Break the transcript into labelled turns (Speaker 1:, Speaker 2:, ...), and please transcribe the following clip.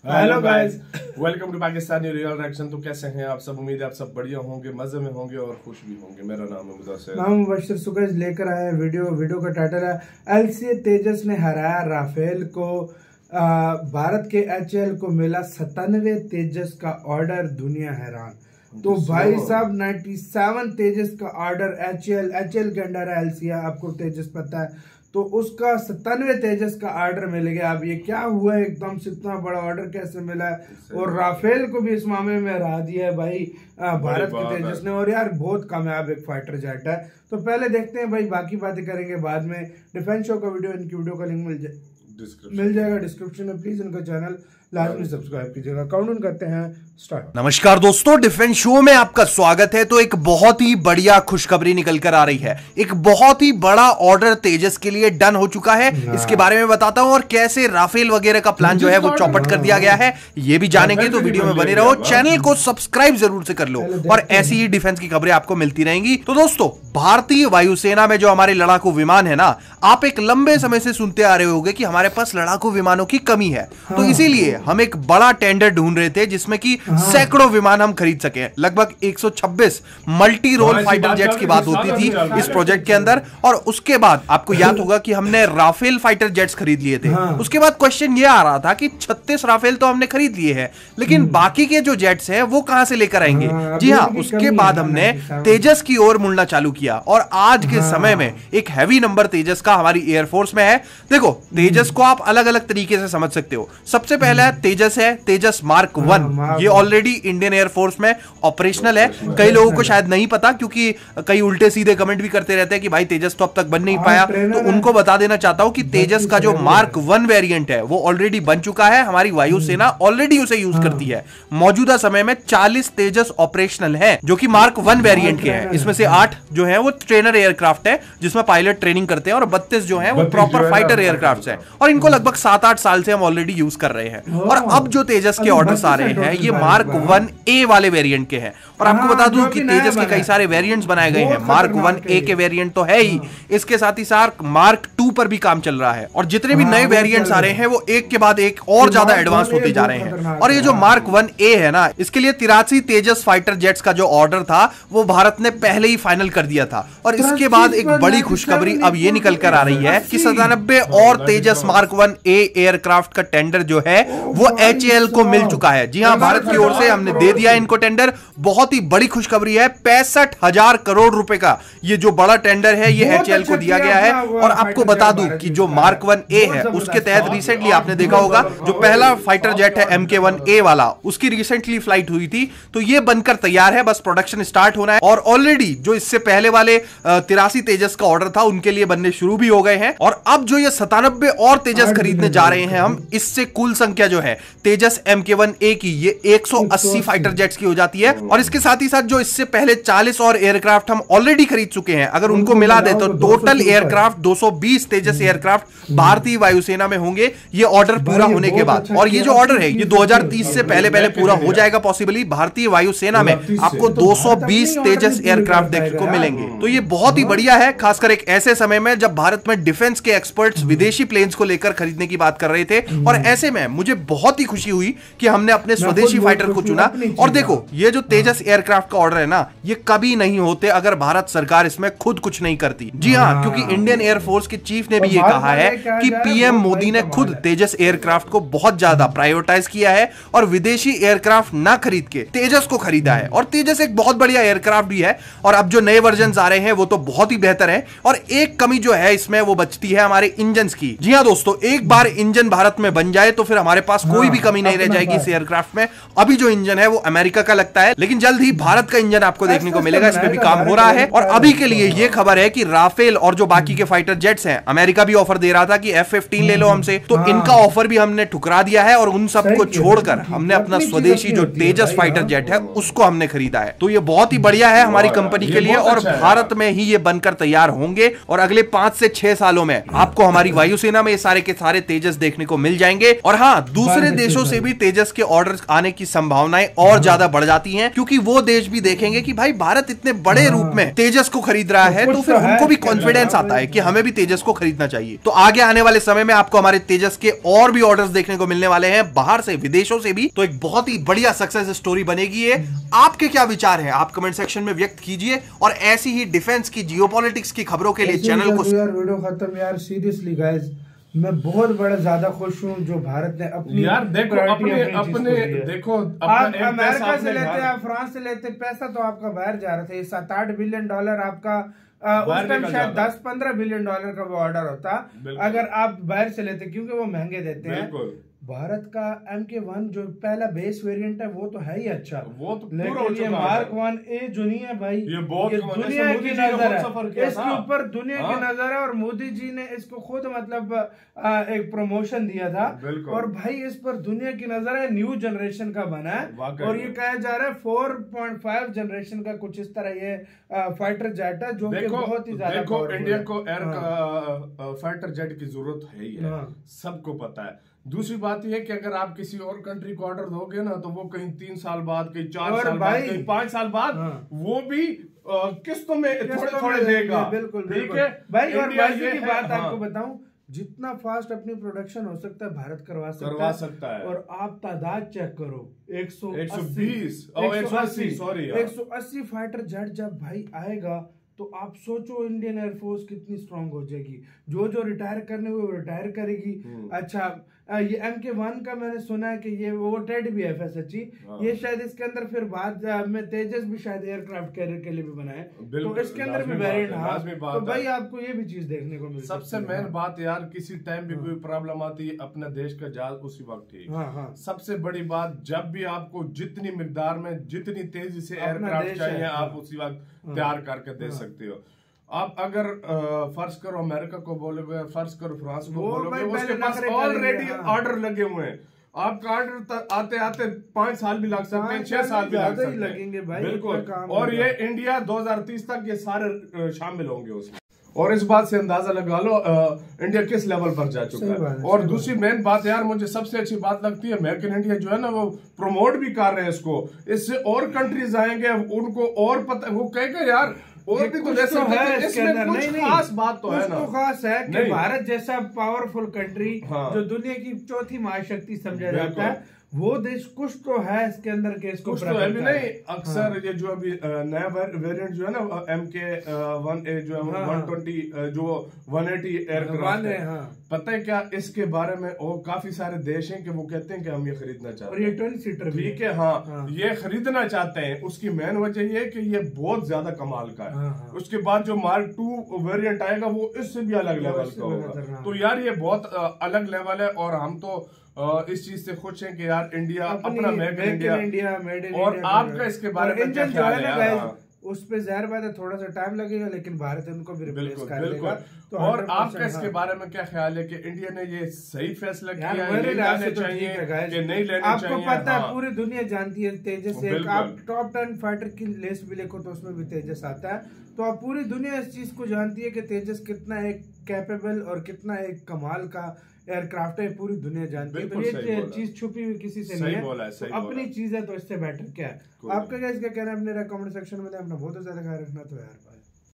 Speaker 1: Hello guys, welcome to Pakistani real reaction. तो कैसे हैं आप सब? उम्मीद है आप सब बढ़िया होंगे, मजे में होंगे और खुश भी होंगे। मेरा नाम है
Speaker 2: मुबशर सुकज लेकर आए वीडियो का टाइटल है एलसीए तेजस ने हराया राफेल को। भारत के एचएएल को मिला 97 तेजस का ऑर्डर, दुनिया हैरान। तो भाई साहब 97 तेजस का ऑर्डर एचएएल के अंडर है एलसीए, आपको तेजस पता है, तो उसका 97 तेजस का ऑर्डर मिल गया। अब ये क्या हुआ, एकदम से इतना बड़ा ऑर्डर कैसे मिला है? और राफेल को भी इस मामले में हरा दिया है भाई भारत के तेजस ने। और यार बहुत कामयाब एक फाइटर जेट है। तो पहले देखते हैं भाई, बाकी बातें करेंगे बाद में। डिफेंस शो का वीडियो, इनकी वीडियो का लिंक मिल जाएगा डिस्क्रिप्शन में। प्लीज इनका चैनल लाजमी सब्सक्राइब कीजिएगा। काउंटडाउन करते हैं स्टार्ट।
Speaker 3: नमस्कार दोस्तों, डिफेंस शो में आपका स्वागत है। तो एक बहुत ही बढ़िया खुशखबरी निकल कर आ रही है। एक बहुत ही बड़ा ऑर्डर तेजस के लिए डन हो चुका है। इसके बारे में बताता हूं और कैसे राफेल वगैरह का प्लान जो है वो चौपट कर दिया गया है, ये भी जानेंगे। तो वीडियो में बने रहो, चैनल को सब्सक्राइब जरूर से कर लो और ऐसी ही डिफेंस की खबरें आपको मिलती रहेंगी। तो दोस्तों, भारतीय वायुसेना में जो हमारे लड़ाकू विमान है ना, आप एक लंबे समय से सुनते आ रहे होंगे कि हमारे पास लड़ाकू विमानों की कमी है। तो इसीलिए हम एक बड़ा टेंडर ढूंढ रहे थे जिसमें कि सैकड़ों विमान हम खरीद सके। लगभग 126 मल्टी रोल फाइटर जेट्स की बात होती थी इस प्रोजेक्ट के अंदर। और उसके बाद आपको याद होगा कि हमने राफेल फाइटर जेट्स खरीद लिए थे। उसके बाद क्वेश्चन ये आ रहा था कि 36 राफेल तो हमने खरीद लिए हैं, लेकिन बाकी के जो जेट्स हैं वो कहां से लेकर आएंगे? जी हाँ, उसके बाद हमने तेजस की ओर मुड़ना चालू किया और आज के समय में एक हैवी नंबर तेजस का हमारी एयरफोर्स में है। देखो, तेजस को आप अलग अलग तरीके से समझ सकते हो। सबसे पहला तेजस है तेजस मार्क 1। ये ऑलरेडी इंडियन एयरफोर्स में ऑपरेशनल है। कई लोगों को शायद नहीं पता, क्योंकि कई उल्टे सीधे कमेंट भी करते रहते हैं कि भाई तेजस तो अब तक बन नहीं पाया। तो उनको बता देना चाहता हूं कि तेजस का जो मार्क 1 वेरिएंट है वो ऑलरेडी बन चुका है। हमारी वायुसेना ऑलरेडी उसे यूज करती है। मौजूदा समय में 40 तेजस ऑपरेशनल है जो कि मार्क 1 वेरिएंट के हैं। इसमें से 8 जो है वो ट्रेनर एयरक्राफ्ट है जिसमें पायलट ट्रेनिंग करते हैं और 32 जो है वो प्रॉपर फाइटर एयरक्राफ्ट है। और इनको लगभग 7-8 साल से हम ऑलरेडी यूज कर रहे हैं। और अब जो तेजस के ऑर्डर्स आ रहे हैं ये मार्क 1A वाले वेरिएंट के हैं। और आपको बता दूं कि तेजस के कई सारे वेरिएंट्स बनाए गए हैं। मार्क 1A के वेरिएंट तो है ही, इसके साथ ही साथ मार्क 2 पर भी काम चल रहा है। और जितने भी नए वेरिएंट्स आ रहे हैं वो एक के बाद एक और ज्यादा एडवांस होते जा रहे हैं। और ये जो मार्क 1A है ना, इसके लिए 83 तेजस फाइटर जेट्स का जो ऑर्डर था वो भारत ने पहले ही फाइनल कर दिया था। और इसके बाद एक बड़ी खुशखबरी अब ये निकल कर आ रही है कि 97 और तेजस मार्क 1A एयरक्राफ्ट का टेंडर जो है वो एचएएल को मिल चुका है। जी हाँ, भारत की ओर से हमने दे दिया इनको टेंडर। बहुत ही बड़ी खुशखबरी है। 65,000 करोड़ रुपए का ये जो बड़ा टेंडर है ये एचएएल को दिया गया है। और आपको बता दूं कि जो मार्क 1A है उसके तहत रिसेंटली आपने देखा होगा जो पहला फाइटर जेट है MK1A वाला, उसकी रिसेंटली फ्लाइट हुई थी। तो ये बनकर तैयार है, बस प्रोडक्शन स्टार्ट होना है। और ऑलरेडी जो इससे पहले वाले 83 तेजस का ऑर्डर था उनके लिए बनने शुरू भी हो गए हैं। और अब जो ये 97 और तेजस खरीदने जा रहे हैं हम, इससे कुल संख्या जो है तेजस MK1A की ये 180 फाइटर जेट्स की हो जाती है। और इसके साथ ही साथ जो इससे पहले 40 और एयरक्राफ्ट हम ऑलरेडी खरीद चुके हैं, अगर उनको मिला दे तो टोटल एयरक्राफ्ट 220 तेजस एयरक्राफ्ट भारतीय वायुसेना में होंगे ये ऑर्डर पूरा होने के बाद। और ये जो ऑर्डर है ये 2030 से पहले पूरा हो जाएगा पॉसिबली। भारतीय वायुसेना में आपको 220 तेजस एयरक्राफ्ट देखने को मिलेंगे। तो ये बहुत ही बढ़िया है, खासकर एक ऐसे समय में जब भारत में डिफेंस के एक्सपर्ट्स विदेशी प्लेन्स को लेकर खरीदने की बात कर रहे थे। और ऐसे में मुझे बहुत ही खुशी हुई कि हमने अपने स्वदेशी फाइटर को चुना। और देखो, ये जो तेजस एयरक्राफ्ट का ऑर्डर है ना, ये कभी नहीं होते अगर भारत सरकार इसमें खुद कुछ नहीं करती। जी हाँ, क्योंकि इंडियन एयरफोर्स के चीफ ने भी ये कहा है कि पीएम मोदी ने खुद तेजस एयरक्राफ्ट को बहुत ज्यादा प्रायोरिटाइज किया है और विदेशी एयरक्राफ्ट ना खरीद के तेजस को खरीदा है। और तेजस एक बहुत बढ़िया एयरक्राफ्ट भी है। और अब जो नए वर्जन आ रहे हैं वो तो बहुत ही बेहतर है। और एक कमी जो है इसमें वो बचती है हमारे इंजन की। जी हाँ दोस्तों, एक बार इंजन भारत में बन जाए तो फिर हमारे पास कोई भी कमी नहीं रह जाएगी इस एयरक्राफ्ट में। अभी जो इंजन है वो अमेरिका का लगता है, लेकिन जल्द ही भारत का इंजन आपको देखने को मिलेगा। इस पे भी काम हो रहा है। और अभी के लिए ये खबर है कि राफेल और जो बाकी के फाइटर जेट्स हैं, अमेरिका भी ऑफर दे रहा था कि F-15 ले लो हमसे, तो इनका ऑफर भी हमने ठुकरा दिया है। और उन सबको छोड़कर हमने अपना स्वदेशी जो तेजस फाइटर जेट है उसको हमने खरीदा है। तो ये बहुत ही बढ़िया है हमारी कंपनी के लिए और भारत में ही ये बनकर तैयार होंगे। और अगले 5 से 6 सालों में आपको हमारी वायुसेना में ये सारे के सारे तेजस देखने को मिल जाएंगे। और हाँ, दूसरे देशों से भी तेजस के ऑर्डर आने की संभावनाएं और ज्यादा बढ़ जाती हैं, क्योंकि वो देश भी देखेंगे कि भाई भारत इतने बड़े रूप में तेजस को खरीद रहा है, तो फिर उनको भी कॉन्फिडेंस आता है कि हमें भी तेजस को खरीदना चाहिए। तो आगे आने वाले समय में आपको हमारे तेजस के और भी ऑर्डर्स देखने को मिलने वाले हैं, बाहर से, विदेशों से भी। तो एक बहुत ही बढ़िया सक्सेस स्टोरी बनेगी ये। आपके क्या विचार हैं आप कमेंट सेक्शन में व्यक्त कीजिए, और ऐसी ही डिफेंस की, जियोपॉलिटिक्स की खबरों के लिए चैनल को
Speaker 2: यार वीडियो खत्म यार, सीरियसली गाइस मैं बहुत बड़ा ज्यादा खुश हूँ जो भारत ने अपनी
Speaker 1: यार देखो अपने देखो
Speaker 2: आप अमेरिका से लेते हैं, आप फ्रांस से लेते, पैसा तो आपका बाहर जा रहा था। ये 7-8 बिलियन डॉलर आपका उस टाइम शायद 10-15 बिलियन डॉलर का वो ऑर्डर होता अगर आप बाहर से लेते, क्योंकि वो महंगे देते हैं। भारत का MK1 जो पहला बेस वेरिएंट है वो तो है ही अच्छा,
Speaker 1: वो तो
Speaker 2: लेकिन ये Mark 1A जो नहीं है भाई, ये दुनिया की नजर है, इसके ऊपर दुनिया की नजर है। और मोदी जी ने इसको खुद मतलब एक प्रमोशन दिया था, और भाई इस पर दुनिया की नजर है, न्यू जनरेशन का बना है। और ये कहा जा रहा है 4.5 जनरेशन का कुछ इस तरह ये फाइटर जेट है, जो कि बहुत ही ज्यादा।
Speaker 1: देखो इंडिया को एयर फाइटर जेट की जरूरत है ही है, सबको पता है। दूसरी बात यह है कि अगर आप किसी और कंट्री को ऑर्डर दोगे ना, तो वो कहीं 3 साल बाद, कहीं 4 साल बाद, कहीं 5 साल बाद वो भी किस्तों में थोड़े देगा।
Speaker 2: बिल्कुल ठीक है भाई। और बाकी की बात आपको बताऊं, जितना फास्ट अपनी प्रोडक्शन हो सकता है भारत करवा सकता है। और आप तादाद चेक करो, 180 फाइटर जेट जब भाई आएगा, तो आप सोचो इंडियन एयरफोर्स कितनी स्ट्रांग हो जाएगी। जो रिटायर करने हुए वो रिटायर करेगी। अच्छा, ये MK1 का मैंने सुना है कि ये वो टेड भी है FSHE, ये शायद इसके अंदर फिर बाद में तेजस भी शायद एयरक्राफ्ट कैरियर के लिए भी बनाए, तो इसके अंदर भी वेरिएंट। हाँ, तो भाई आपको ये भी चीज देखने को मिलती है।
Speaker 1: सबसे मेन बात यार, किसी टाइम भी कोई प्रॉब्लम आती है, अपने देश का जहाज उसी वक्त ठीक। सबसे बड़ी बात, जब भी आपको जितनी मिकदार में, जितनी तेजी से एयरक्राफ्ट चाहिए, आप उसी वक्त तैयार करके दे सकते हो। आप अगर फर्ज करो अमेरिका को बोलोगे, फर्ज करो फ्रांस को बोलोगे, उसके पास ऑलरेडी ऑर्डर लगे हुए हैं। आपका ऑर्डर आते आते 5 साल भी लग सकते हैं, 6 साल भी लग सकते हैं। बिल्कुल। और ये इंडिया 2030 तक ये सारे शामिल होंगे उसमें। और इस बात से अंदाजा लगा लो इंडिया किस लेवल पर जा चुका है। और दूसरी मेन बात यार, मुझे सबसे अच्छी बात लगती है, मेक इन इंडिया जो है ना, वो प्रमोट भी कर रहे हैं इसको। इससे और कंट्रीज आएंगे, उनको और पता, वो कहेगा यार और भी तो जैसे है, इसमें कुछ खास बात तो है ना,
Speaker 2: खास है कि भारत जैसा पावरफुल कंट्री जो दुनिया की चौथी महाशक्ति समझा जाता है, वो देश कुछ तो है इसके अंदर के इसको
Speaker 1: कुछ तो है भी नहीं। अक्सर ये जो अभी नया वेरिएंट जो है ना, MK1A जो है 120 जो 180 एयरक्राफ्ट है, पता है क्या इसके बारे में? और काफी सारे देश हैं कि वो कहते हैं कि हम ये खरीदना चाहते हैं,
Speaker 2: और ये 20 सीटर
Speaker 1: ठीक है। हाँ, ये खरीदना चाहते हैं। उसकी मेन वजह ये है कि ये बहुत ज्यादा कमाल का है। उसके बाद जो Mark 2 वेरिएंट आएगा वो इससे भी अलग लेवल का होगा। तो यार ये बहुत अलग लेवल है, और हम तो इस चीज से खुश हैं कि यार इंडिया अपना मेक इन इंडिया। और आपका इसके बारे में क्या ख्याल है?
Speaker 2: उस पे ज़ाहिर बात है थोड़ा सा टाइम लगेगा, लेकिन भारत उनको भी रिप्लेस कर देगा। तो
Speaker 1: और आपका इसके बारे में क्या ख्याल है कि इंडिया ने ये सही फैसला किया है, लेने चाहिए कि नहीं लेने चाहिए?
Speaker 2: आपको पता है पूरी दुनिया जानती है तेजस से, आप टॉप 10 फाइटर की लिस्ट भी देखो तो उसमें भी तेजस आता है। तो अब पूरी दुनिया इस चीज को जानती है कि तेजस कितना एक कैपेबल और कितना एक कमाल का एयरक्राफ्ट है, पूरी दुनिया जानती है। तो ये चीज छुपी हुई किसी से नहीं है, तो अपनी चीज है, तो इससे बेटर क्या है? आपका क्या इसका कहना है? अपने कमेंट सेक्शन में अपना बहुत ज्यादा ख्याल रखना। तो यार